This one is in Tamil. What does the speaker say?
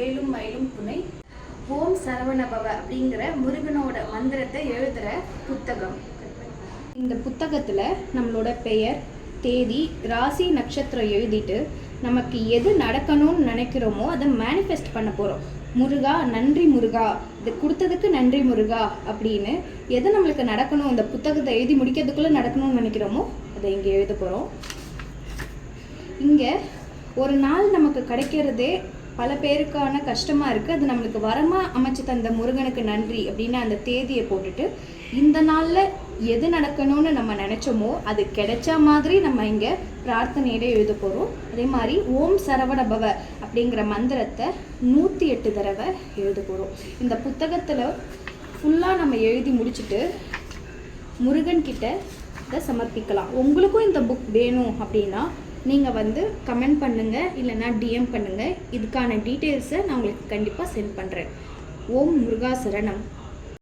வேலும் மயிலும் துணை. ஓம் சரவணபவ அப்படிங்கிற முருகனோட மந்திரத்தை எழுதுகிற புத்தகம். இந்த புத்தகத்தில் நம்மளோட பெயர், தேதி, ராசி, நட்சத்திரம் எழுதிட்டு நமக்கு எது நடக்கணும்னு நினைக்கிறோமோ அதை மேனிஃபெஸ்ட் பண்ண போகிறோம். முருகா நன்றி முருகா, இது கொடுத்ததுக்கு நன்றி முருகா அப்படின்னு எது நம்மளுக்கு நடக்கணும், இந்த புத்தகத்தை எழுதி முடிக்கிறதுக்குள்ளே நடக்கணும்னு நினைக்கிறோமோ அதை இங்கே எழுத போகிறோம். இங்கே ஒரு நாள் நமக்கு கிடைக்கிறதே பல பேருக்கான கஷ்டமாக இருக்குது. அது நம்மளுக்கு வரமாக அமைச்சு தந்த முருகனுக்கு நன்றி அப்படின்னு அந்த தேதியை போட்டுட்டு இந்த நாளில் எது நடக்கணும்னு நம்ம நினச்சோமோ அது கிடைச்ச மாதிரி நம்ம இங்கே பிரார்த்தனையிட எழுத போகிறோம். அதே மாதிரி ஓம் சரவணபவ அப்படிங்கிற மந்திரத்தை 108 தடவை எழுத போகிறோம். இந்த புத்தகத்தில் ஃபுல்லாக நம்ம எழுதி முடிச்சுட்டு முருகன்கிட்ட இதை சமர்ப்பிக்கலாம். உங்களுக்கும் இந்த புக் வேணும் அப்படின்னா நீங்கள் கமெண்ட் பண்ணுங்கள், இல்லைனா டிஎம் பண்ணுங்கள். இதுக்கான டீட்டெயில்ஸை நான் உங்களுக்கு கண்டிப்பாக சென்ட் பண்ணுறேன். ஓம் முருகா சரணம்.